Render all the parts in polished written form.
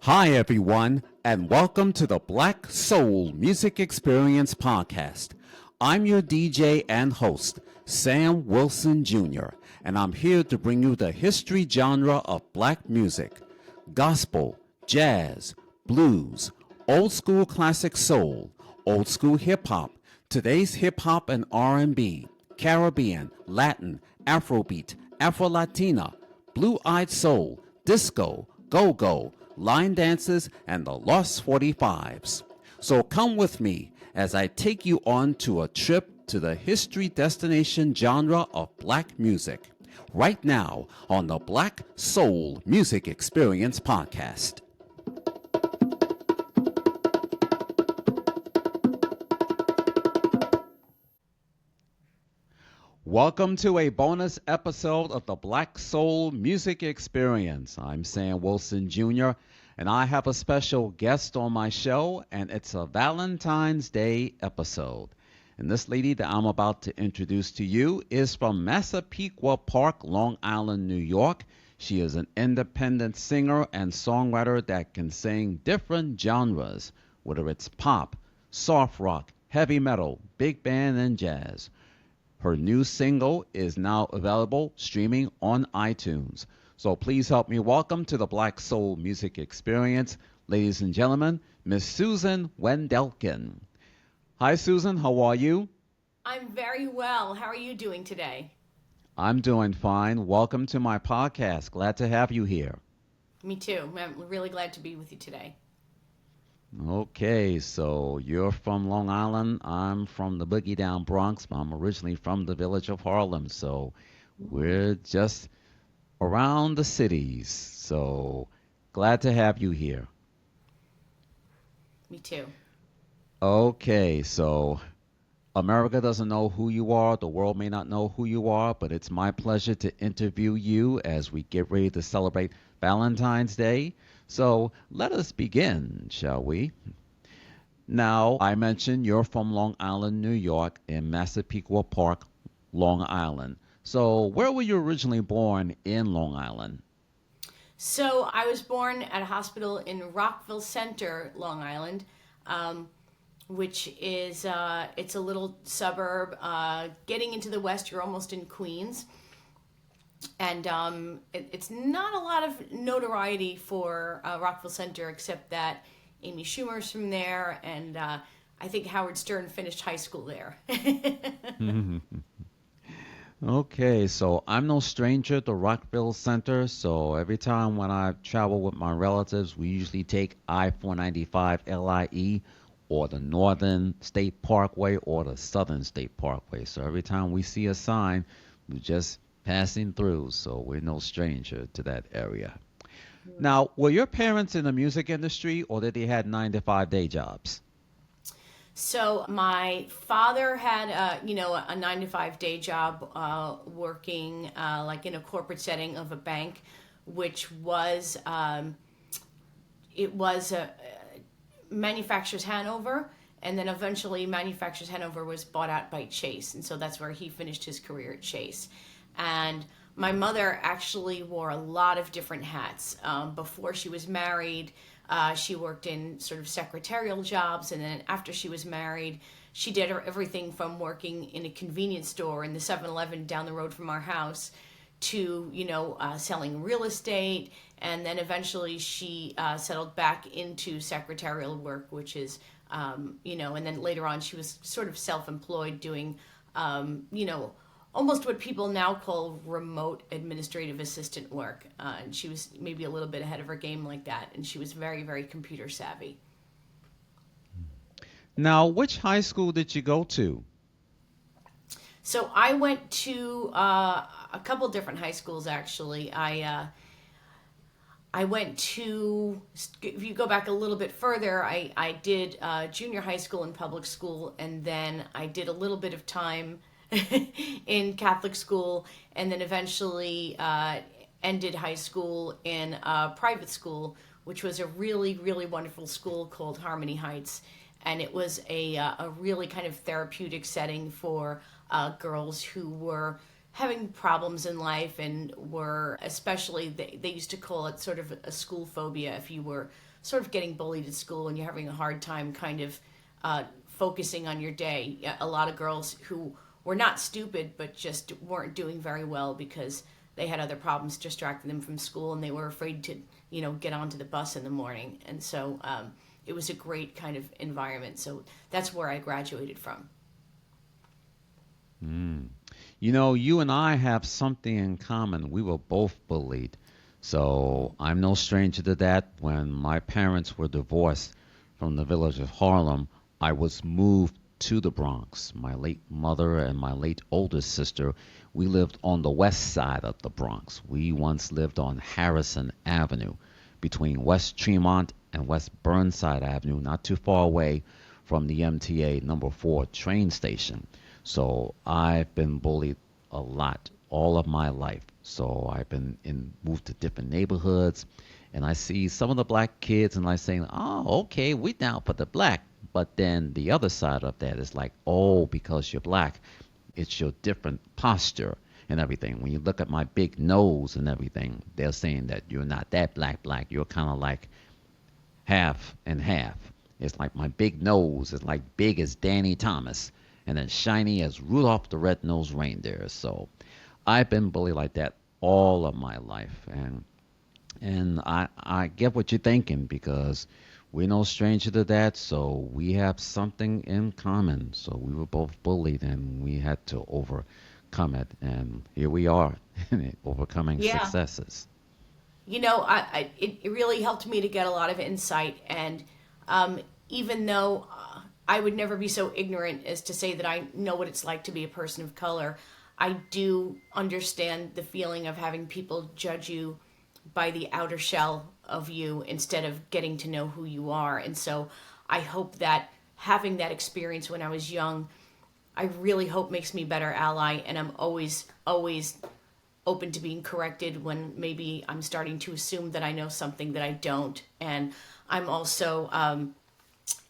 Hi, everyone, and welcome to the Black Soul Music Experience podcast. I'm your DJ and host, Sam Wilson Jr., and I'm here to bring you the history genre of black music: gospel, jazz, blues, old school classic soul, old school hip hop, today's hip hop and R&B, Caribbean, Latin, Afrobeat, Afro-Latina, blue-eyed soul, disco, go-go, line dances, and the Lost 45s. So come with me as I take you on to a trip to the history destination genre of black music, right now on the Black Soul Music Experience podcast. Welcome to a bonus episode of the Black Soul Music Experience. I'm Sam Wilson Jr., and I have a special guest on my show, and it's a Valentine's Day episode. And this lady that I'm about to introduce to you is from Massapequa Park, Long Island, New York. She is an independent singer and songwriter that can sing different genres, whether it's pop, soft rock, heavy metal, big band, and jazz. Her new single is now available streaming on iTunes. So please help me welcome to the Black Soul Music Experience, ladies and gentlemen, Miss Susan Wendelken. Hi, Susan. How are you? I'm very well. How are you doing today? I'm doing fine. Welcome to my podcast. Glad to have you here. Me too. I'm really glad to be with you today. Okay, so you're from Long Island. I'm from the Boogie Down Bronx. I'm originally from the village of Harlem, so we're just around the cities. So glad to have you here. Me too. Okay, so America doesn't know who you are. The world may not know who you are, but it's my pleasure to interview you as we get ready to celebrate Valentine's Day. So let us begin, shall we? Now, I mentioned you're from Long Island, New York, in Massapequa Park, Long Island. So where were you originally born in Long Island? So I was born at a hospital in Rockville Center, Long Island, which is it's a little suburb. Getting into the west, you're almost in Queens. And it's not a lot of notoriety for Rockville Center, except that Amy Schumer's from there, and I think Howard Stern finished high school there. Okay, so I'm no stranger to Rockville Center, so every time when I travel with my relatives, we usually take I-495 LIE or the Northern State Parkway or the Southern State Parkway. So every time we see a sign, we just passing through, so we're no stranger to that area. Now, were your parents in the music industry, or did they had 9-to-5 day jobs? So my father had a 9-to-5 day job working like in a corporate setting of a bank, which was it was Manufacturers Hanover, and then eventually Manufacturers Hanover was bought out by Chase, and so that's where he finished his career at Chase. And my mother actually wore a lot of different hats. Before she was married, she worked in sort of secretarial jobs, and then after she was married, she did everything from working in a convenience store in the 7-Eleven down the road from our house to, selling real estate, and then eventually she settled back into secretarial work, which is, and then later on she was sort of self-employed doing, almost what people now call remote administrative assistant work. And she was maybe a little bit ahead of her game like that. And she was very, very computer savvy. Now, which high school did you go to? So I went to a couple different high schools, actually. I went to, if you go back a little bit further, I did junior high school and public school. And then I did a little bit of time in Catholic school, and then eventually ended high school in a private school, which was a really, really wonderful school called Harmony Heights. And it was a really kind of therapeutic setting for girls who were having problems in life and were especially, they used to call it sort of a school phobia if you were sort of getting bullied at school and you're having a hard time kind of focusing on your day. A lot of girls who were not stupid but just weren't doing very well because they had other problems distracting them from school and they were afraid to, get onto the bus in the morning. And so it was a great kind of environment. So that's where I graduated from. You and I have something in common. We were both bullied. So I'm no stranger to that. When my parents were divorced from the village of Harlem, I was moved to the Bronx. My late mother and my late oldest sister, we lived on the west side of the Bronx. We once lived on Harrison Avenue between West Tremont and West Burnside Avenue, not too far away from the MTA number 4 train station. So I've been bullied a lot all of my life. So I've been moved to different neighborhoods, and I see some of the black kids, and I say, "Oh, okay, we down for the black." But then the other side of that is like, "Oh, because you're black, it's your different posture and everything." When you look at my big nose and everything, they're saying that you're not that black. You're kind of like half and half. It's like my big nose is like big as Danny Thomas, and then shiny as Rudolph the Red-Nosed Reindeer. So I've been bullied like that all of my life, and I get what you're thinking because we're no stranger to that. So we have something in common. So we were both bullied, and we had to overcome it, and here we are, overcoming Yeah. successes. It really helped me to get a lot of insight. And even though I would never be so ignorant as to say that I know what it's like to be a person of color, I do understand the feeling of having people judge you by the outer shell of you instead of getting to know who you are. And so I hope that having that experience when I was young, I really hope makes me a better ally. And I'm always open to being corrected when maybe I'm starting to assume that I know something that I don't. And I'm also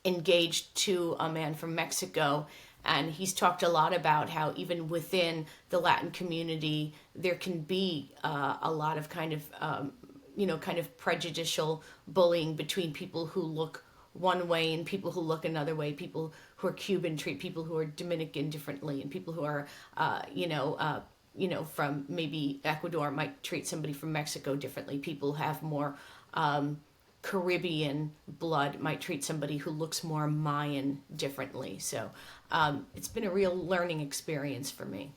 engaged to a man from Mexico, and he's talked a lot about how even within the Latin community there can be a lot of kind of prejudicial bullying between people who look one way and people who look another way. People who are Cuban treat people who are Dominican differently, and people who are from maybe Ecuador might treat somebody from Mexico differently. People who have more Caribbean blood might treat somebody who looks more Mayan differently. So it's been a real learning experience for me.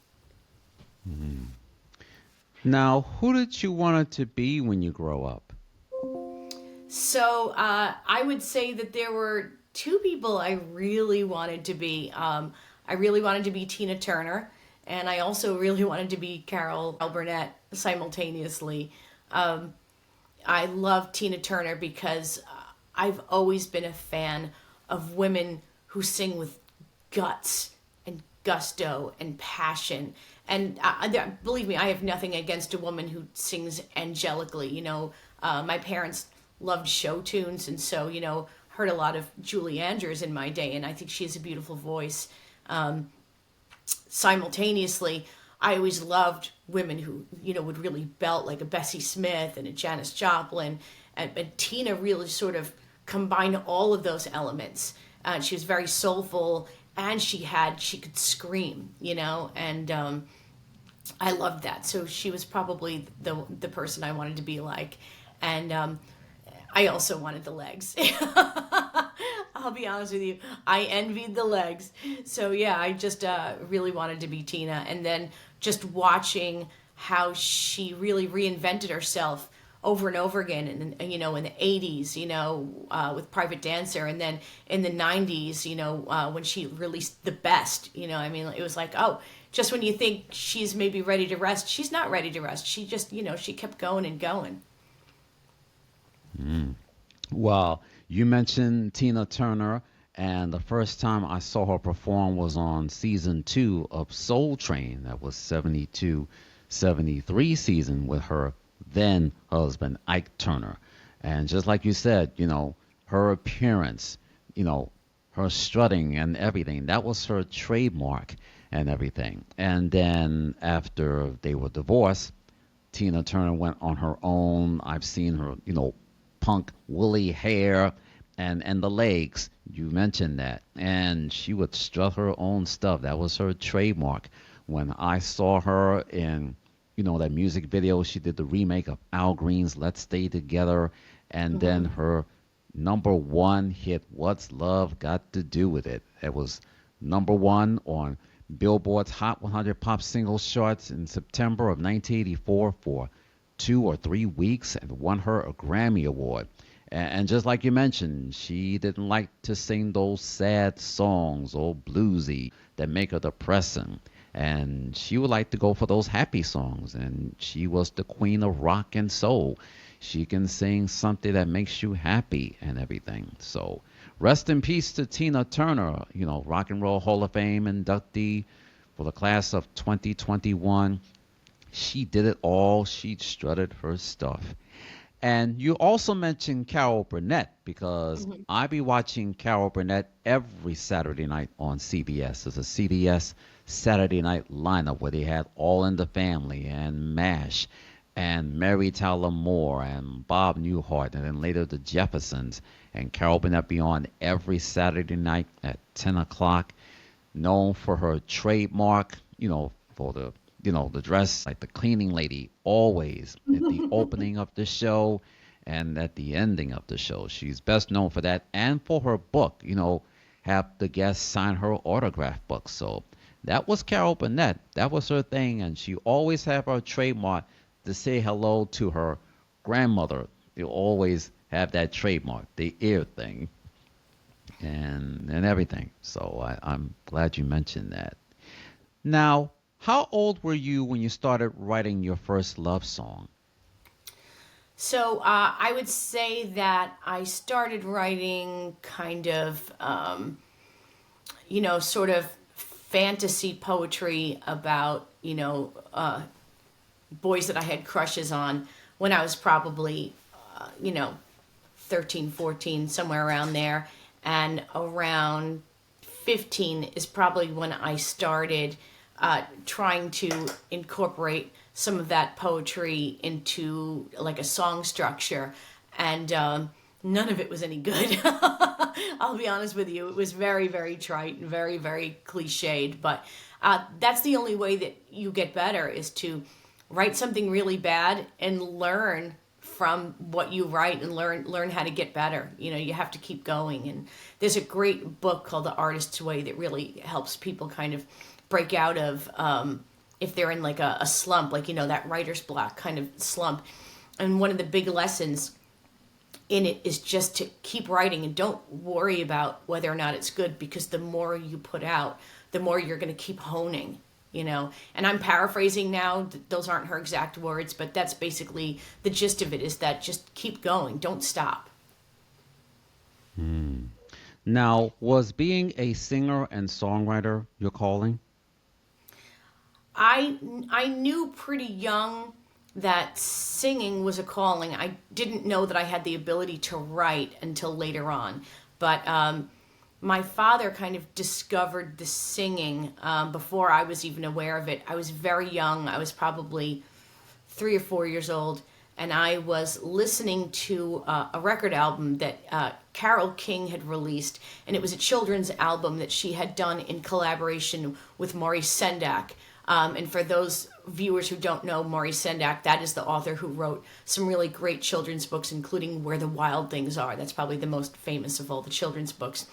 Now, who did you want it to be when you grow up? So I would say that there were two people I really wanted to be. I really wanted to be Tina Turner, and I also really wanted to be Carol Burnett simultaneously. I love Tina Turner because I've always been a fan of women who sing with guts and gusto and passion. And believe me, I have nothing against a woman who sings angelically. My parents loved show tunes, and so, heard a lot of Julie Andrews in my day, and I think she has a beautiful voice. Simultaneously, I always loved women who, would really belt, like a Bessie Smith and a Janis Joplin. And Tina really sort of combined all of those elements. She was very soulful, and she could scream, and I loved that. So she was probably the person I wanted to be like. And I also wanted the legs. I'll be honest with you. I envied the legs. So yeah, I just really wanted to be Tina. And then just watching how she really reinvented herself over and over again, in the 80s, with Private Dancer, and then in the 90s, when she released The Best, it was like, oh, just when you think she's maybe ready to rest, she's not ready to rest. She just, she kept going and going. Well, you mentioned Tina Turner, and the first time I saw her perform was on season 2 of Soul Train. That was 72, 73 season with her then husband, Ike Turner. And just like you said, her appearance, her strutting and everything, that was her trademark and everything. And then after they were divorced, Tina Turner went on her own. I've seen her, punk woolly hair and the legs. You mentioned that. And she would strut her own stuff. That was her trademark. When I saw her in, that music video, she did the remake of Al Green's Let's Stay Together. And then her number one hit, What's Love Got to Do with It? It was number one on Billboard's Hot 100 Pop Singles charts in September of 1984 for 2 or 3 weeks and won her a Grammy Award. And just like you mentioned, she didn't like to sing those sad songs or bluesy that make her depressing. And she would like to go for those happy songs. And she was the queen of rock and soul. She can sing something that makes you happy and everything. So rest in peace to Tina Turner, Rock and Roll Hall of Fame inductee for the class of 2021. She did it all. She strutted her stuff. And you also mentioned Carol Burnett because I be watching Carol Burnett every Saturday night on CBS. There's a CBS Saturday night lineup where they had All in the Family and MASH and Mary Tyler Moore and Bob Newhart and then later the Jeffersons. And Carol Burnett be on every Saturday night at 10 o'clock, known for her trademark, for the dress like the cleaning lady always at the opening of the show and at the ending of the show. She's best known for that and for her book, have the guests sign her autograph book. So that was Carol Burnett. That was her thing. And she always had her trademark to say hello to her grandmother. They always have that trademark, the ear thing and everything. So I'm glad you mentioned that. Now, how old were you when you started writing your first love song? So I would say that I started writing kind of, sort of fantasy poetry about, boys that I had crushes on when I was probably, 13, 14, somewhere around there. And around 15 is probably when I started trying to incorporate some of that poetry into like a song structure, and none of it was any good. I'll be honest with you, it was very, very trite and very, very cliched, but that's the only way that you get better, is to write something really bad and learn from what you write and learn how to get better. You have to keep going. And there's a great book called The Artist's Way that really helps people kind of break out of if they're in like a slump, like that writer's block kind of slump. And one of the big lessons in it is just to keep writing and don't worry about whether or not it's good, because the more you put out, the more you're going to keep honing. And I'm paraphrasing now, those aren't her exact words, but that's basically the gist of it, is that just keep going, don't stop. Now, was being a singer and songwriter your calling? I knew pretty young that singing was a calling. I didn't know that I had the ability to write until later on. But my father kind of discovered the singing before I was even aware of it. I was very young. I was probably 3 or 4 years old. And I was listening to a record album that Carole King had released. And it was a children's album that she had done in collaboration with Maurice Sendak. And for those viewers who don't know Maurice Sendak, that is the author who wrote some really great children's books, including Where the Wild Things Are. That's probably the most famous of all the children's books.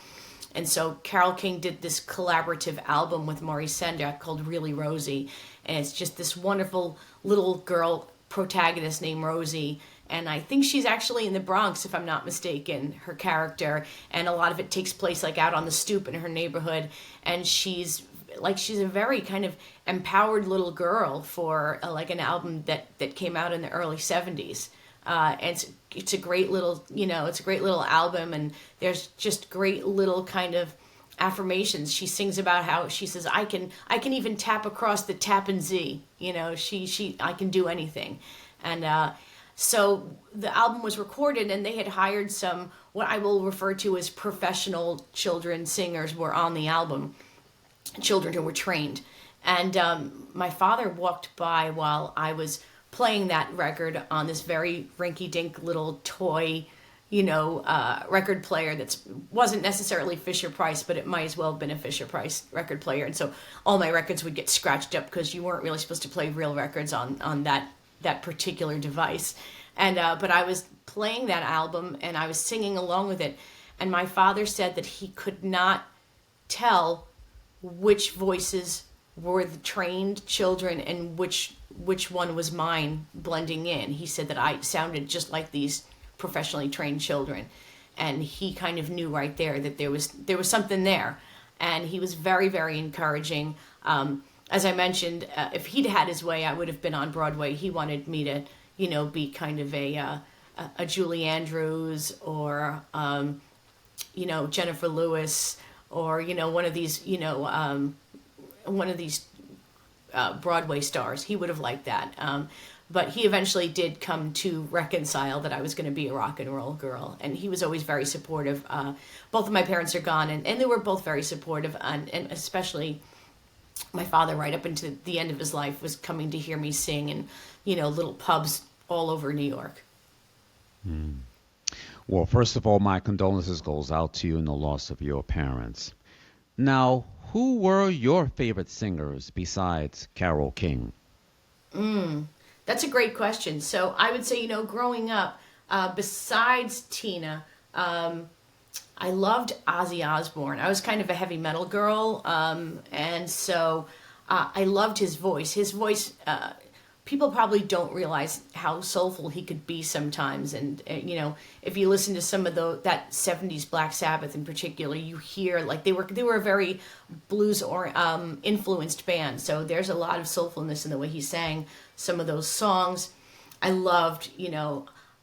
And so Carole King did this collaborative album with Maurice Sendak called Really Rosie. And it's just this wonderful little girl protagonist named Rosie. And I think she's actually in the Bronx, if I'm not mistaken, her character. And a lot of it takes place like out on the stoop in her neighborhood. And she's a very kind of empowered little girl for like an album that came out in the early 70s. And it's a great little, it's a great little album, and there's just great little kind of affirmations. She sings about how she says, I can even tap across the Tappan Zee, I can do anything. And so the album was recorded, and they had hired some, what I will refer to as professional children singers were on the album, children who were trained. And my father walked by while I was playing that record on this very rinky-dink little toy record player that wasn't necessarily Fisher Price, but it might as well have been a Fisher Price record player. And so all my records would get scratched up because you weren't really supposed to play real records on that particular device. And but I was playing that album and I was singing along with it. And my father said that he could not tell which voices were the trained children and which one was mine blending in. He said that I sounded just like these professionally trained children, and he kind of knew right there that there was something there, and he was very, very encouraging. As I mentioned, if he'd had his way, I would have been on Broadway. He wanted me to be kind of a Julie Andrews or Jennifer Lewis or one of these Broadway stars. He would have liked that. But he eventually did come to reconcile that I was going to be a rock and roll girl. And he was always very supportive. Both of my parents are gone, and they were both very supportive. And especially my father, right up into the end of his life, was coming to hear me sing in, little pubs all over New York. Well, first of all, my condolences goes out to you in the loss of your parents. Now, who were your favorite singers besides Carole King? That's a great question. So I would say, growing up, besides Tina, I loved Ozzy Osbourne. I was kind of a heavy metal girl, and so I loved his voice. His voice, people probably don't realize how soulful he could be sometimes. And, if you listen to some of that 70s Black Sabbath in particular, you hear like they were a very blues or influenced band. So there's a lot of soulfulness in the way he sang some of those songs. I loved,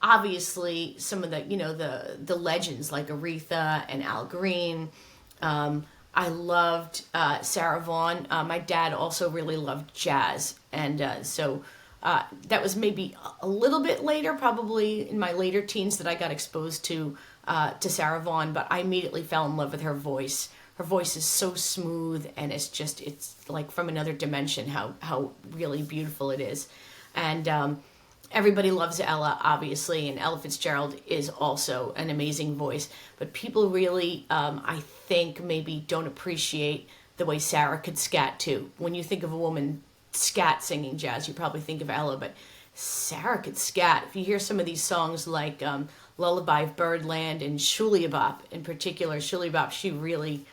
obviously some of the legends like Aretha and Al Green. I loved Sarah Vaughan. My dad also really loved jazz. And so that was maybe a little bit later, probably in my later teens, that I got exposed to Sarah Vaughan. But I immediately fell in love with her voice. Her voice is so smooth, and it's like from another dimension how really beautiful it is. And everybody loves Ella, obviously, and Ella Fitzgerald is also an amazing voice. But people really, I think, maybe don't appreciate the way Sarah could scat, too. When you think of a woman scat singing jazz, you probably think of Ella, but Sarah could scat. If you hear some of these songs like Lullaby of Birdland and Shully-Bop, in particular, Shully-Bop, she really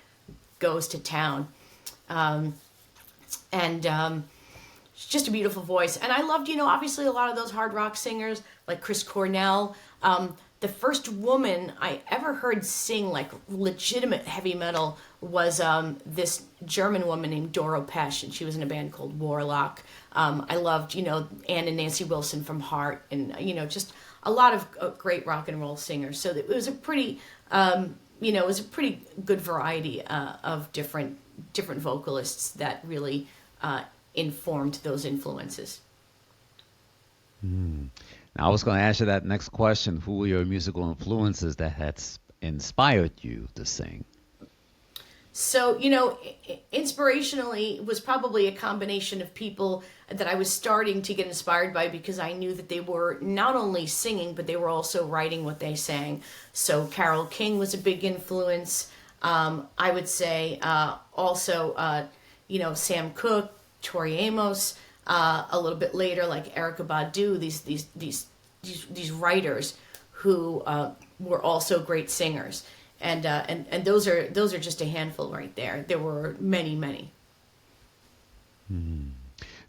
goes to town. It's just a beautiful voice. And I loved, obviously a lot of those hard rock singers like Chris Cornell. The first woman I ever heard sing like legitimate heavy metal was this German woman named Doro Pesch, and she was in a band called Warlock. I loved, Ann and Nancy Wilson from Heart, and, just a lot of great rock and roll singers. So it was a pretty, good variety of different vocalists that really informed those influences. Now, I was going to ask you that next question. Who were your musical influences that had inspired you to sing? So, inspirationally was probably a combination of people that I was starting to get inspired by, because I knew that they were not only singing, but they were also writing what they sang. So Carole King was a big influence. I would say also, Sam Cooke, Tori Amos, a little bit later, like Erykah Badu, these writers who were also great singers. And those are just a handful right there. There were many, many.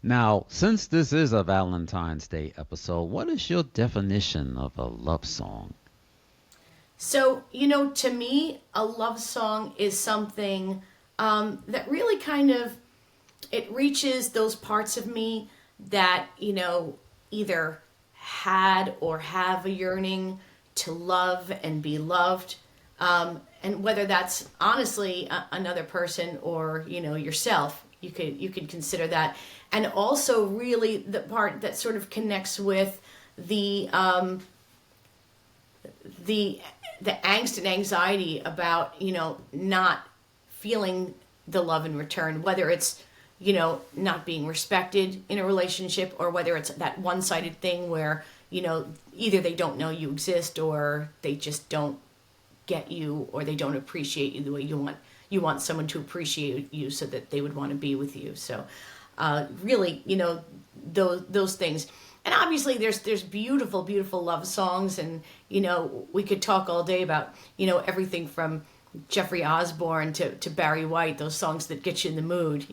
Now, since this is a Valentine's Day episode, what is your definition of a love song? So, to me, a love song is something that really kind of, it reaches those parts of me that, either had or have a yearning to love and be loved. And whether that's honestly another person or, yourself, you could consider that. And also really the part that sort of connects with the angst and anxiety about, not feeling the love in return, whether it's, not being respected in a relationship, or whether it's that one-sided thing where, either they don't know you exist, or they just don't get you, or they don't appreciate you the way you want someone to appreciate you, so that they would want to be with you. So really, those things. And obviously there's beautiful love songs, and we could talk all day about everything from Jeffrey Osborne to Barry White, those songs that get you in the mood.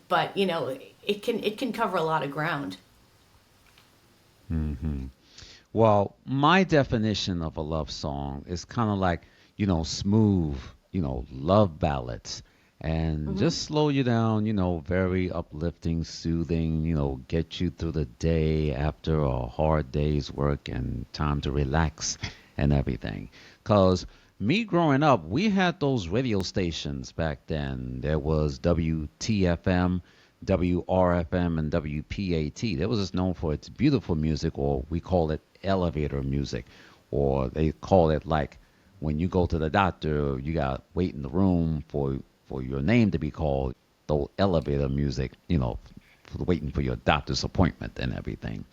But it can cover a lot of ground. Well, my definition of a love song is kind of like, smooth, love ballads, and Hmm. just slow you down, very uplifting, soothing, get you through the day after a hard day's work and time to relax and everything. Because me growing up, we had those radio stations back then. There was WTFM, WRFM, and WPAT. That was just known for its beautiful music, or we call it elevator music, or they call it like when you go to the doctor, you got to wait in the room for your name to be called. The elevator music, for waiting for your doctor's appointment and everything.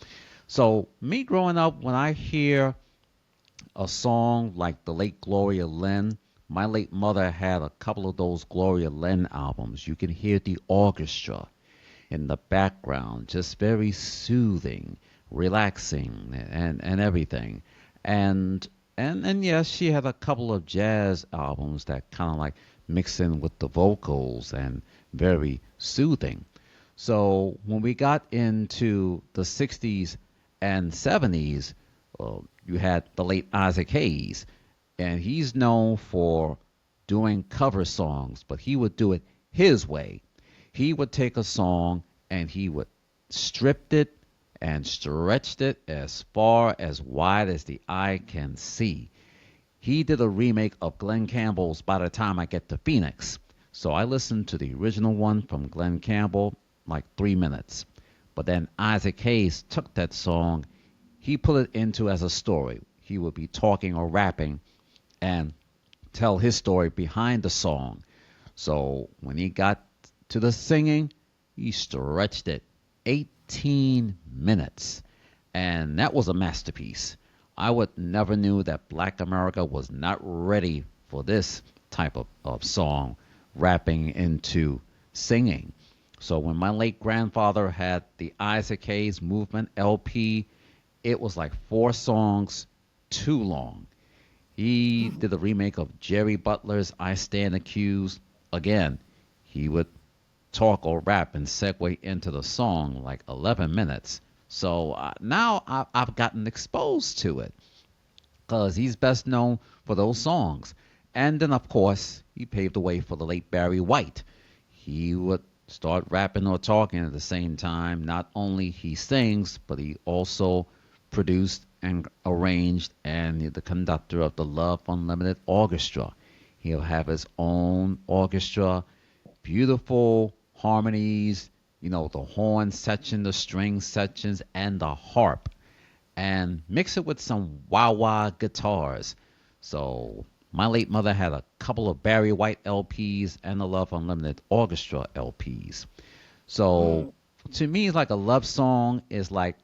So me growing up, when I hear a song like the late Gloria Lynn, my late mother had a couple of those Gloria Lynn albums. You can hear the orchestra in the background, just very soothing, relaxing, and everything. And and yes, she had a couple of jazz albums that kind of like mix in with the vocals and very soothing. So when we got into the 60s and 70s, you had the late Isaac Hayes, and he's known for doing cover songs, but he would do it his way. He would take a song and he would strip it and stretched it as far as wide as the eye can see. He did a remake of Glenn Campbell's By the Time I Get to Phoenix. So I listened to the original one from Glenn Campbell, like 3 minutes. But then Isaac Hayes took that song, he put it into as a story. He would be talking or rapping and tell his story behind the song. So when he got to the singing, he stretched it 18 minutes. And that was a masterpiece. I would never knew that Black America was not ready for this type of song, rapping into singing. So when my late grandfather had the Isaac Hayes Movement LP, it was like 4 songs too long. He did a remake of Jerry Butler's I Stand Accused. Again, he would talk or rap and segue into the song like 11 minutes. So now I've gotten exposed to it because he's best known for those songs. And then, of course, he paved the way for the late Barry White. He would start rapping or talking at the same time. Not only he sings, but he also produced and arranged and the conductor of the Love Unlimited Orchestra. He'll have his own orchestra, beautiful harmonies, the horn section, the string sections, and the harp, and mix it with some wah wah guitars. So my late mother had a couple of Barry White LPs and the Love Unlimited Orchestra LPs. So Mm, to me, like a love song is like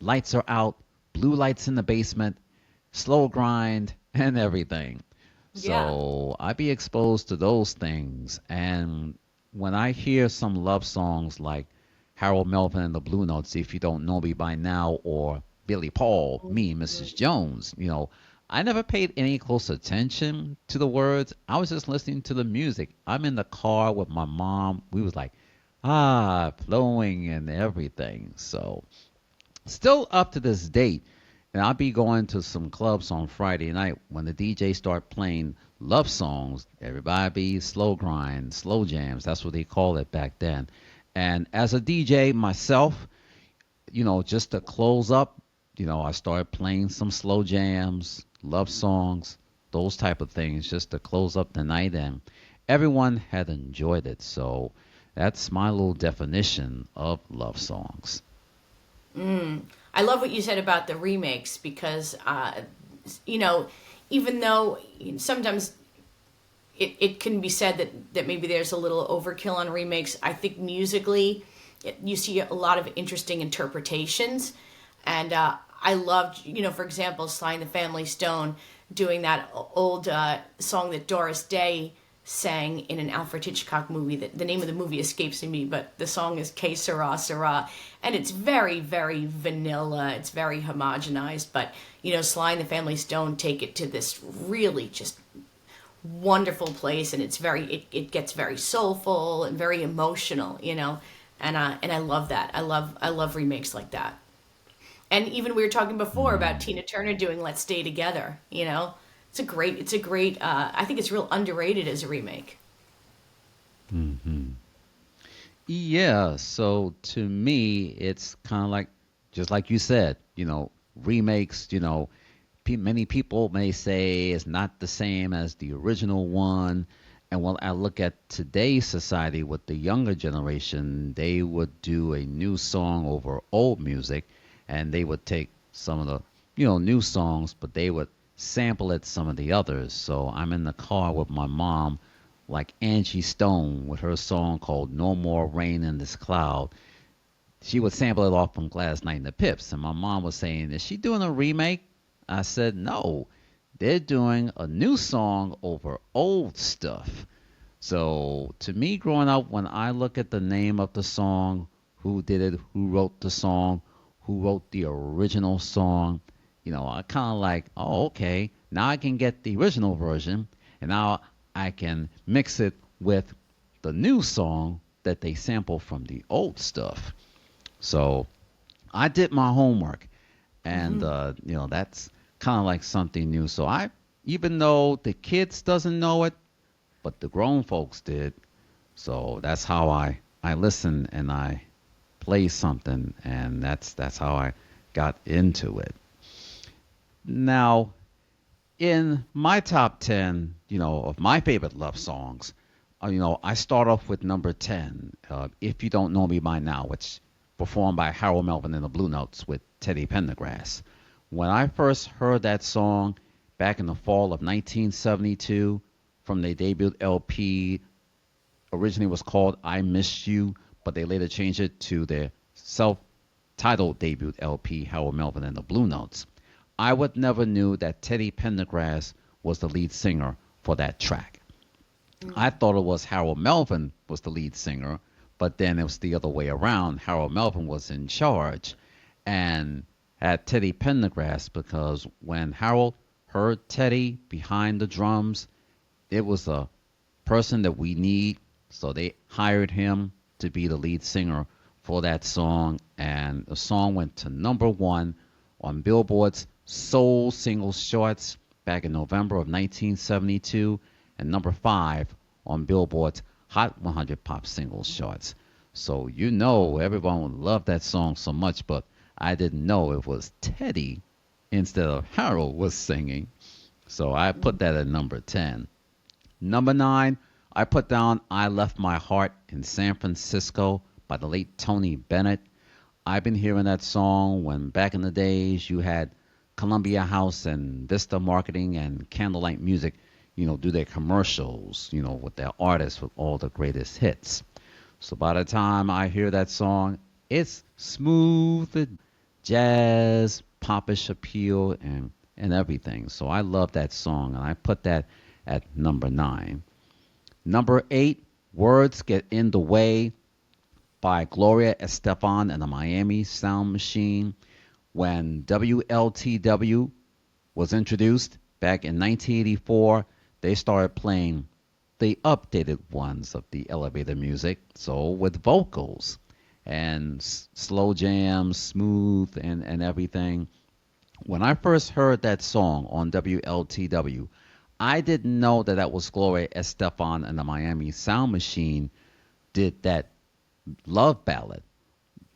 lights are out, blue lights in the basement, slow grind, and everything. yeah. So I be exposed to those things. And when I hear some love songs like Harold Melvin and the Blue Notes, If You Don't Know Me by Now, or Billy Paul, Me, Mrs. Jones, I never paid any close attention to the words. I was just listening to the music. I'm in the car with my mom. We was like, flowing and everything. So still up to this date, and I'll be going to some clubs on Friday night when the DJ start playing love songs. Everybody be slow grind, slow jams. That's what they call it back then. And as a DJ myself, just to close up, I started playing some slow jams, love songs, those type of things, just to close up the night. And everyone had enjoyed it. So that's my little definition of love songs. I love what you said about the remakes, because you know even though sometimes it can be said that maybe there's a little overkill on remakes, I think musically you see a lot of interesting interpretations. And I loved, for example, Sly and the Family Stone doing that old song that Doris Day sang in an Alfred Hitchcock movie. That the name of the movie escapes me, but the song is "Que Sera Sera," and it's very, very vanilla. It's very homogenized, but Sly and the Family Stone take it to this really just wonderful place, and it gets very soulful and very emotional, and I love that. I love remakes like that. And even we were talking before about Tina Turner doing "Let's Stay Together." It's a great. I think it's real underrated as a remake. Yeah, so to me, it's kind of like, just like you said, remakes, many people may say it's not the same as the original one. And when I look at today's society with the younger generation, they would do a new song over old music, and they would take some of the, new songs, but they would sample it some of the others. So I'm in the car with my mom, like Angie Stone with her song called No More Rain in This Cloud. She would sample it off from Gladys Knight and the Pips. And my mom was saying, is she doing a remake? I said, no. They're doing a new song over old stuff. So to me, growing up, when I look at the name of the song, who did it, who wrote the song, who wrote the original song, I kind of like, oh, okay. Now I can get the original version, and now I can mix it with the new song that they sample from the old stuff. So I did my homework, and that's kind of like something new. So even though the kids doesn't know it, but the grown folks did. So that's how I listen and I play something, and that's how I got into it. Now, in my top 10, of my favorite love songs, I start off with number 10, If You Don't Know Me By Now, which performed by Harold Melvin and the Blue Notes with Teddy Pendergrass. When I first heard that song back in the fall of 1972 from their debut LP, originally was called I Miss You, but they later changed it to their self-titled debut LP, Harold Melvin and the Blue Notes. I would never knew that Teddy Pendergrass was the lead singer for that track. I thought it was Harold Melvin was the lead singer, but then it was the other way around. Harold Melvin was in charge and had Teddy Pendergrass, because when Harold heard Teddy behind the drums, it was a person that we need, so they hired him to be the lead singer for that song, and the song went to number one on Billboard's Soul Singles Charts back in November of 1972, and number 5 on Billboard's Hot 100 Pop Singles Charts. So everyone would love that song so much, but I didn't know it was Teddy instead of Harold was singing. So I put that at number 10. Number 9, I put down I Left My Heart in San Francisco by the late Tony Bennett. I've been hearing that song when back in the days you had Columbia House and Vista Marketing and Candlelight Music, do their commercials, with their artists with all the greatest hits. So by the time I hear that song, it's smooth, jazz, popish appeal, and everything. So I love that song, and I put that at number 9. Number 8, Words Get in the Way by Gloria Estefan and the Miami Sound Machine. When WLTW was introduced back in 1984, they started playing the updated ones of the elevator music, so with vocals and slow jams, smooth and everything. When I first heard that song on WLTW, I didn't know that was Gloria Estefan and the Miami Sound Machine did that love ballad.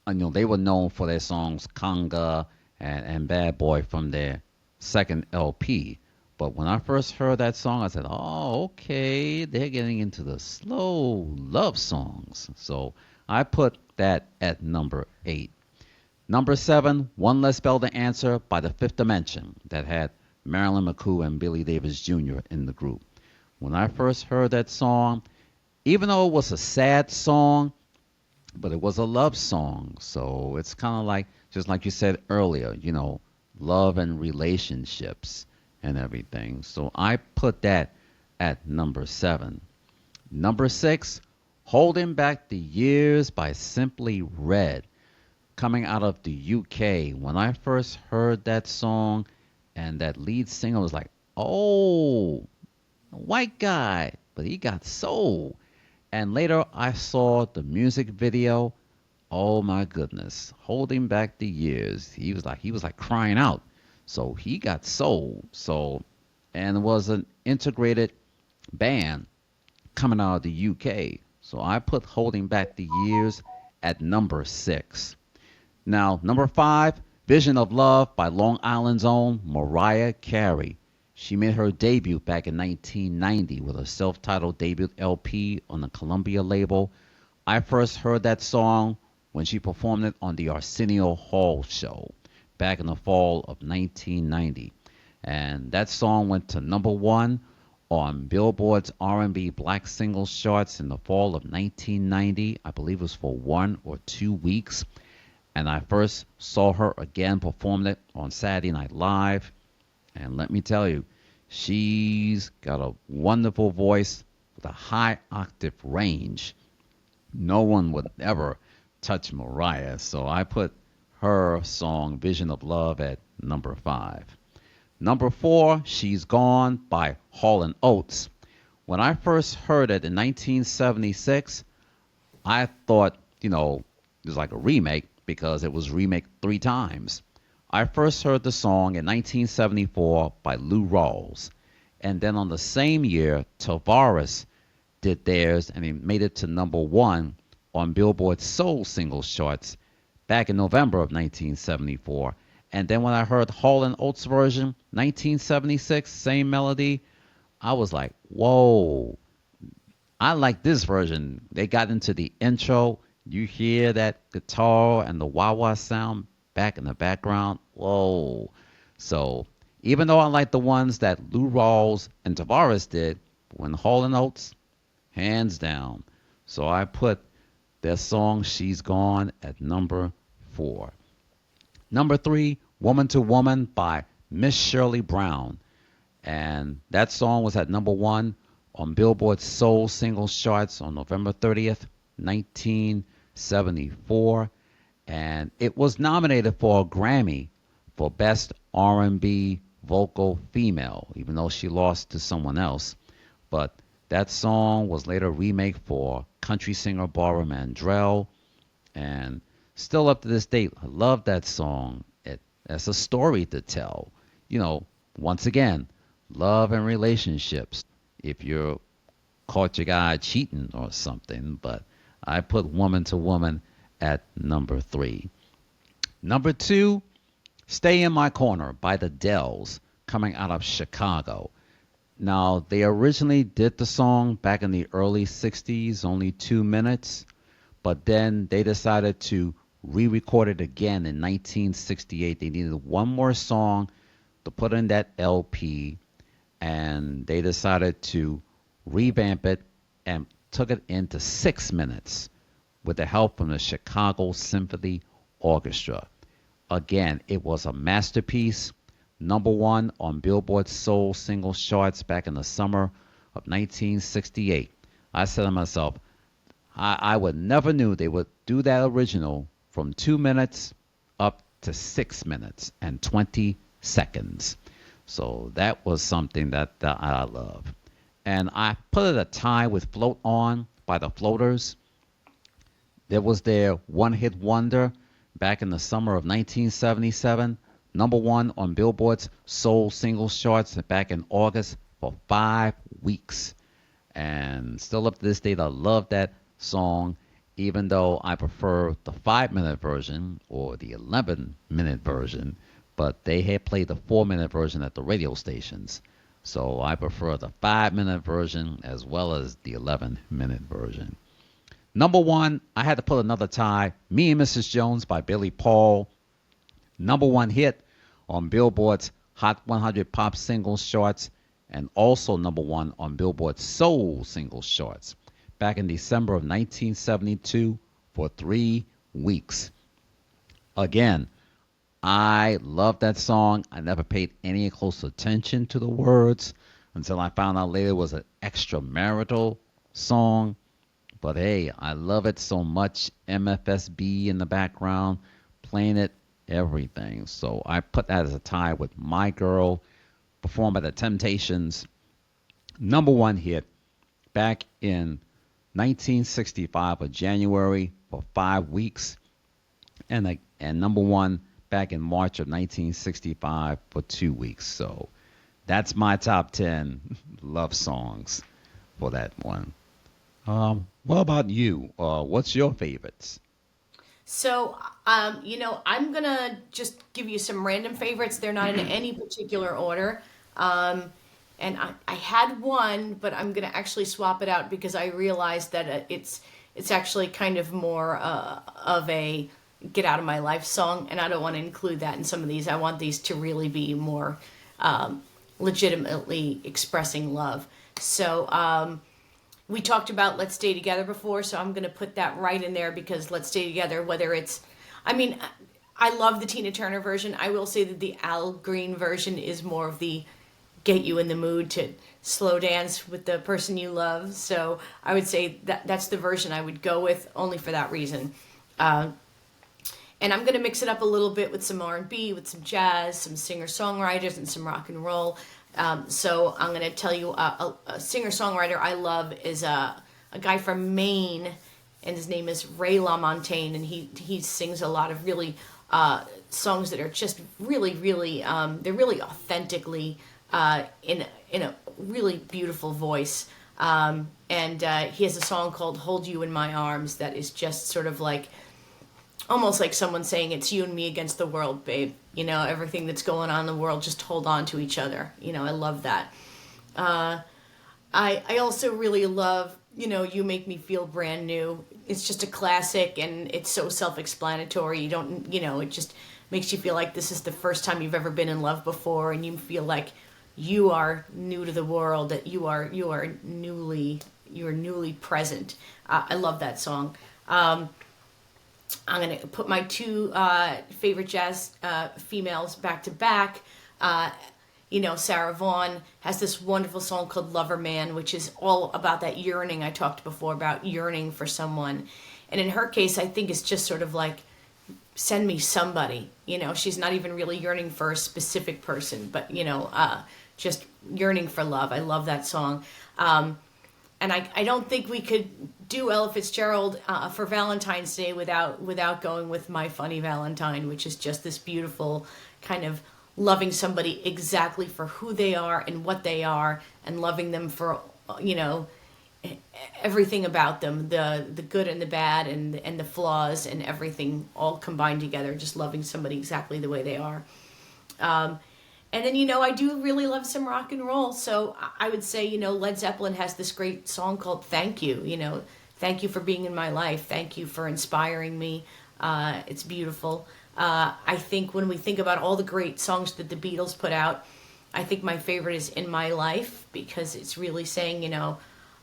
They were known for their songs Conga and Bad Boy from their second LP. But when I first heard that song, I said, oh, okay, they're getting into the slow love songs. So I put that at number 8. Number 7, One Less Bell to Answer by the Fifth Dimension, that had Marilyn McCoo and Billy Davis Jr. in the group. When I first heard that song, even though it was a sad song, but it was a love song. So it's kind of like just like you said earlier, love and relationships and everything. So I put that at number 7. Number 6, Holding Back the Years by Simply Red, coming out of the UK. When I first heard that song and that lead singer was like, oh, a white guy, but he got soul. And later I saw the music video. Oh my goodness, Holding Back the Years. He was like crying out. So he got soul. So and it was an integrated band coming out of the UK. So I put Holding Back the Years at number 6. Now, number 5, Vision of Love by Long Island's own Mariah Carey. She made her debut back in 1990 with a self titled debut LP on the Columbia label. I first heard that song when she performed it on the Arsenio Hall show back in the fall of 1990. And that song went to number 1 on Billboard's R&B Black Singles charts in the fall of 1990. I believe it was for 1 or 2 weeks. And I first saw her again perform it on Saturday Night Live. And let me tell you, she's got a wonderful voice with a high octave range. No one would ever touch Mariah. So I put her song Vision of Love at number 5. Number 4, She's Gone by Hall & Oates. When I first heard it in 1976, I thought, it was like a remake because it was remade 3 times. I first heard the song in 1974 by Lou Rawls. And then on the same year, Tavares did theirs and he made it to number 1 on Billboard's Soul Singles charts back in November of 1974. And then when I heard Hall & Oates' version, 1976, same melody, I was like, whoa, I like this version. They got into the intro. You hear that guitar and the wah-wah sound back in the background. Whoa. So even though I like the ones that Lou Rawls and Tavares did, when Hall & Oates, hands down. So I put their song She's Gone at number 4. Number 3, Woman to Woman by Miss Shirley Brown. And that song was at number 1 on Billboard's Soul Singles charts on November 30th, 1974. And it was nominated for a Grammy for Best R&B Vocal Female, even though she lost to someone else. But that song was later remade for country singer Barbara Mandrell. And still up to this date, I love that song. It's a story to tell. Once again, love and relationships. If you're caught your guy cheating or something, but I put Woman to Woman at number 3. Number 2, Stay in My Corner by the Dells, coming out of Chicago. Now, they originally did the song back in the early 60s, only 2 minutes, but then they decided to re-record it again in 1968. They needed one more song to put in that LP, and they decided to revamp it and took it into 6 minutes with the help from the Chicago Symphony Orchestra. Again, it was a masterpiece, number 1 on Billboard's Soul Singles charts back in the summer of 1968. I said to myself, I would never knew they would do that original from 2 minutes up to 6 minutes and 20 seconds. So that was something that I love. And I put it a tie with Float On by the Floaters. There was their one-hit wonder back in the summer of 1977. Number 1 on Billboard's Soul Singles charts back in August for 5 weeks. And still up to this date, I love that song, even though I prefer the 5-minute version or the 11-minute version. But they had played the 4-minute version at the radio stations. So I prefer the 5-minute version as well as the 11-minute version. Number 1, I had to put another tie, Me and Mrs. Jones by Billy Paul. Number 1 hit on Billboard's Hot 100 Pop Singles charts and also number 1 on Billboard's Soul Singles charts back in December of 1972 for 3 weeks. Again, I love that song. I never paid any close attention to the words until I found out later it was an extramarital song. But hey, I love it so much. MFSB in the background, playing it, everything. So I put that as a tie with My Girl, performed by the Temptations. Number one hit back in 1965 of January for 5 weeks, and number one back in March of 1965 for 2 weeks. So that's my top 10 love songs for that one. What about you? What's your favorites? So, I'm gonna just give you some random favorites. They're not in any particular order. Um, and I had one, but I'm gonna actually swap it out because I realized that it's actually kind of more of a get out of my life song, and I don't want to include that in some of these. I want these to really be more um, legitimately expressing love. So, we talked about Let's Stay Together before, so I'm going to put that right in there because Let's Stay Together, whether it's, I mean, I love the Tina Turner version. I will say that the Al Green version is more of the get you in the mood to slow dance with the person you love. So I would say that that's the version I would go with, only for that reason. Uh, and I'm going to mix it up a little bit with some R&B, with some jazz, some singer-songwriters, and some rock and roll. So I'm going to tell you a singer-songwriter I love is a guy from Maine, and his name is Ray LaMontagne, and he sings a lot of really songs that are just really, really, they're really authentically in a really beautiful voice. And he has a song called "Hold You in My Arms" that is just sort of like almost like someone saying it's you and me against the world, babe. You know, everything that's going on in the world, just hold on to each other. You know, I love that. Uh, I also really love, You Make Me Feel Brand New. It's just a classic and it's so self-explanatory. You don't, it just makes you feel like this is the first time you've ever been in love before, and you feel like you are new to the world, that you are newly present. I love that song. I'm going to put my two favorite jazz females back to back. Sarah Vaughan has this wonderful song called Lover Man, which is all about that yearning I talked before about, yearning for someone. And in her case, I think it's just sort of like, send me somebody. She's not even really yearning for a specific person, but, just yearning for love. I love that song. And I don't think we could do Ella Fitzgerald for Valentine's Day without going with My Funny Valentine, which is just this beautiful kind of loving somebody exactly for who they are and what they are, and loving them for everything about them, the good and the bad and the flaws and everything all combined together, just loving somebody exactly the way they are. And then, I do really love some rock and roll. So I would say, Led Zeppelin has this great song called Thank You. Thank you for being in my life. Thank you for inspiring me. It's beautiful. I think when we think about all the great songs that the Beatles put out, I think my favorite is In My Life, because it's really saying,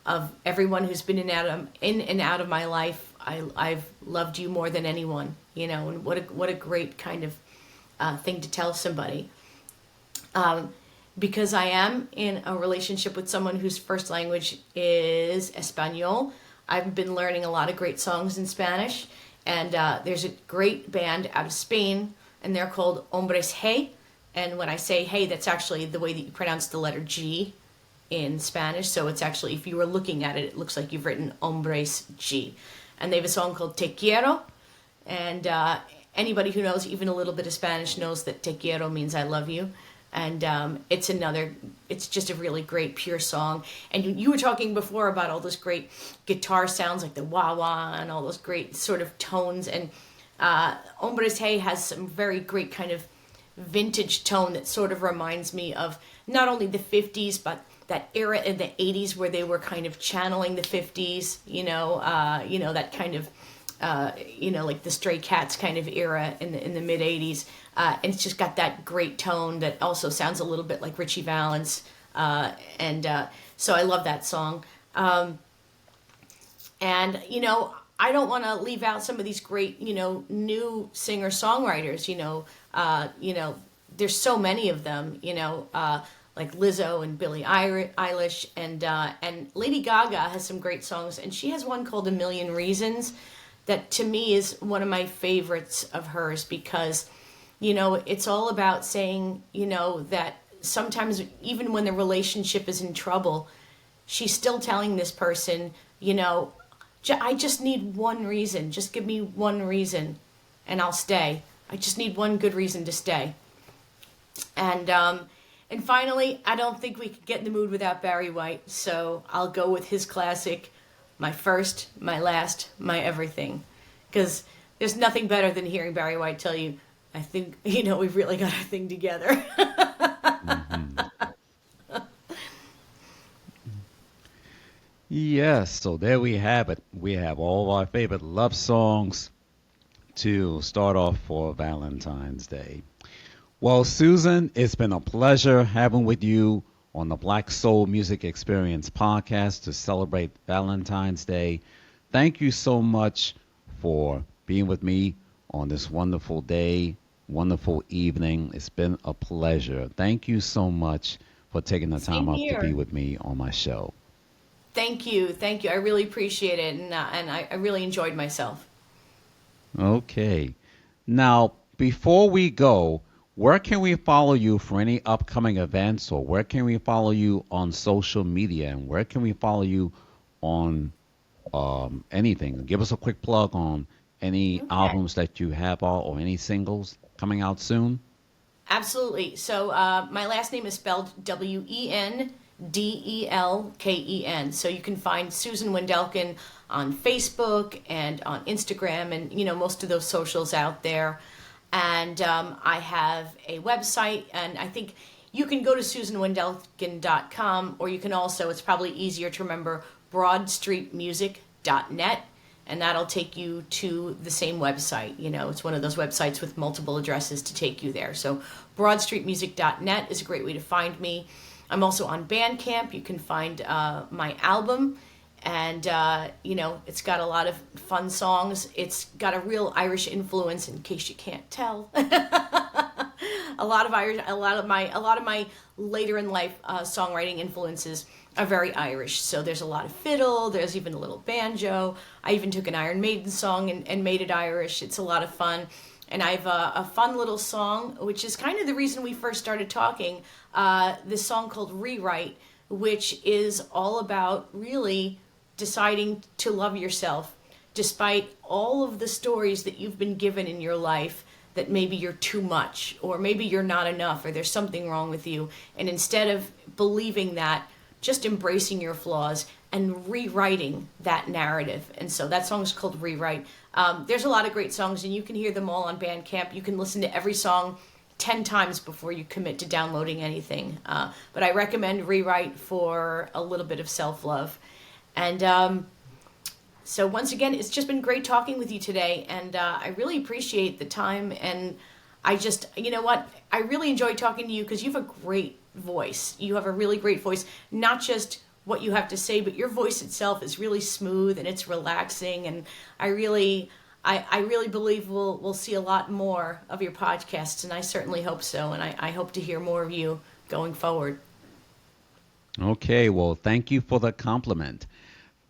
of everyone who's been in and out of my life, I've loved you more than anyone, and what a great kind of thing to tell somebody. Because I am in a relationship with someone whose first language is Espanol. I've been learning a lot of great songs in Spanish, and there's a great band out of Spain, and they're called Hombres Hey. And when I say hey, that's actually the way that you pronounce the letter G in Spanish. So it's actually, if you were looking at it, it looks like you've written Hombres G. And they have a song called Te Quiero, and anybody who knows even a little bit of Spanish knows that Te Quiero means I love you. And it's just a really great, pure song. And you were talking before about all those great guitar sounds, like the wah-wah and all those great sort of tones. And Hombres Hey has some very great kind of vintage tone that sort of reminds me of not only the 50s, but that era in the 80s where they were kind of channeling the 50s, that kind of, like the Stray Cats kind of era in the mid 80s. And it's just got that great tone that also sounds a little bit like Richie Valens. So I love that song. And, I don't want to leave out some of these great, new singer-songwriters. You know, there's so many of them. You know, like Lizzo and Billie Eilish, and Lady Gaga has some great songs, and she has one called "A Million Reasons," that to me is one of my favorites of hers because, you know, it's all about saying, you know, that sometimes even when the relationship is in trouble, she's still telling this person, you know, I just need one reason. Just give me one reason and I'll stay. I just need one good reason to stay. And finally, I don't think we could get in the mood without Barry White, so I'll go with his classic, My First, My Last, My Everything. Because there's nothing better than hearing Barry White tell you, I think, you know, we've really got our thing together. Yes, so there we have it. We have all our favorite love songs to start off for Valentine's Day. Well, Susan, it's been a pleasure having with you on the Black Soul Music Experience podcast to celebrate Valentine's Day. Thank you so much for being with me on this wonderful day, wonderful evening. It's been a pleasure. Thank you so much for taking the time Same out to be here. with me on my show. Thank you. Thank you. I really appreciate it, and I really enjoyed myself. Okay. Now, before we go, where can we follow you for any upcoming events, or where can we follow you on social media, and where can we follow you on anything? Give us a quick plug on any Okay. albums that you have or any singles coming out soon. Absolutely. So my last name is spelled Wendelken. So you can find Susan Wendelken on Facebook and on Instagram and, you know, most of those socials out there. And I have a website, and I think you can go to susanwendelken.com, or you can also, it's probably easier to remember, broadstreetmusic.net, and that'll take you to the same website. You know, it's one of those websites with multiple addresses to take you there. So broadstreetmusic.net is a great way to find me. I'm also on Bandcamp. You can find my album, and you know, it's got a lot of fun songs. It's got a real Irish influence, in case you can't tell. A lot of Irish, a lot of my later in life songwriting influences are very Irish. So there's a lot of fiddle. There's even a little banjo. I even took an Iron Maiden song and made it Irish. It's a lot of fun. And I have a fun little song, which is kind of the reason we first started talking. This song called "Rewrite," which is all about really deciding to love yourself, despite all of the stories that you've been given in your life that maybe you're too much, or maybe you're not enough, or there's something wrong with you. And instead of believing that, just embracing your flaws and rewriting that narrative. And so that song's called "Rewrite." There's a lot of great songs, and you can hear them all on Bandcamp. You can listen to every song 10 times before you commit to downloading anything. But I recommend "Rewrite" for a little bit of self-love. And so once again, it's just been great talking with you today, and I really appreciate the time. And I just, you know what, I really enjoy talking to you because you have a great voice. You have a really great voice, not just what you have to say, but your voice itself is really smooth and it's relaxing. And I really believe we'll see a lot more of your podcasts, and I certainly hope so. And I hope to hear more of you going forward. Okay, well, thank you for the compliment.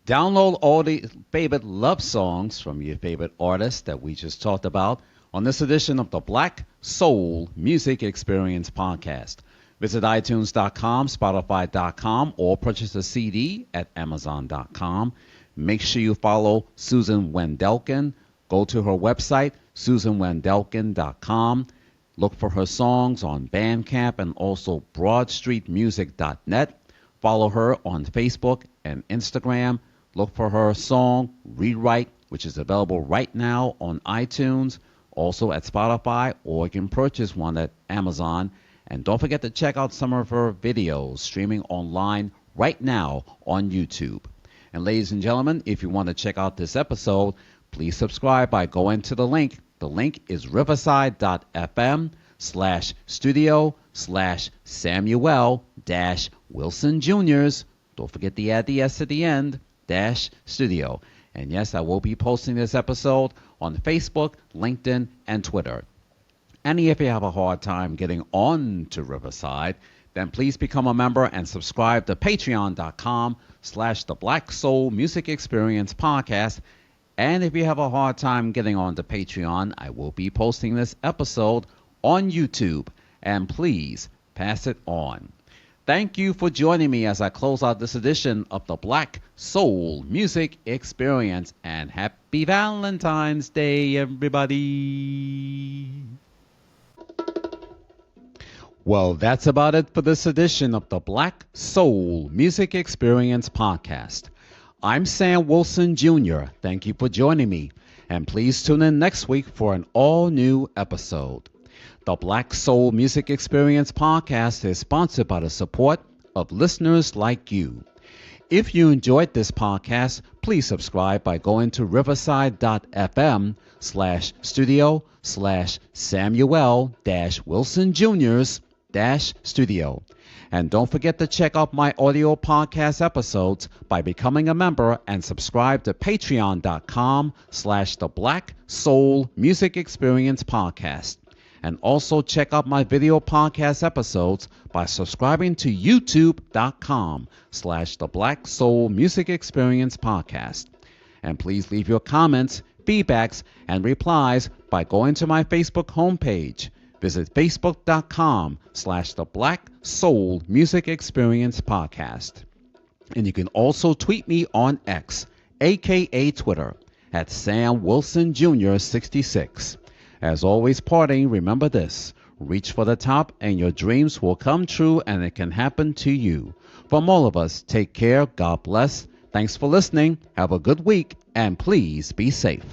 Download all the favorite love songs from your favorite artists that we just talked about on this edition of the Black Soul Music Experience podcast. Visit iTunes.com, Spotify.com, or purchase a CD at Amazon.com. Make sure you follow Susan Wendelken. Go to her website, SusanWendelken.com. Look for her songs on Bandcamp and also BroadStreetMusic.net. Follow her on Facebook and Instagram. Look for her song, "Rewrite," which is available right now on iTunes, also at Spotify, or you can purchase one at Amazon. And don't forget to check out some of her videos streaming online right now on YouTube. And ladies and gentlemen, if you want to check out this episode, please subscribe by going to the link. The link is riverside.fm/studio/Samuel-Wilson Jr.'s. Don't forget to add the S at the end, -studio. And yes, I will be posting this episode on Facebook, LinkedIn, and Twitter. And if you have a hard time getting on to Riverside, then please become a member and subscribe to patreon.com/the Black Soul Music Experience Podcast. And if you have a hard time getting on to Patreon, I will be posting this episode on YouTube. And please pass it on. Thank you for joining me as I close out this edition of the Black Soul Music Experience. And happy Valentine's Day, everybody. Well, that's about it for this edition of the Black Soul Music Experience Podcast. I'm Sam Wilson Jr. Thank you for joining me. And please tune in next week for an all-new episode. The Black Soul Music Experience Podcast is sponsored by the support of listeners like you. If you enjoyed this podcast, please subscribe by going to riverside.fm/studio/Samuel-Wilson Jr.'s-studio. And don't forget to check out my audio podcast episodes by becoming a member and subscribe to patreon.com/the Black Soul Music Experience Podcast. And also check out my video podcast episodes by subscribing to youtube.com/the Black Soul Music Experience Podcast. And please leave your comments, feedbacks, and replies by going to my Facebook homepage. Visit facebook.com/the Black Soul Music Experience Podcast. And you can also tweet me on X, aka Twitter, at Sam Wilson Jr. 66. As always, parting, remember this: reach for the top and your dreams will come true, and it can happen to you. From all of us, take care, God bless. Thanks for listening, have a good week, and please be safe.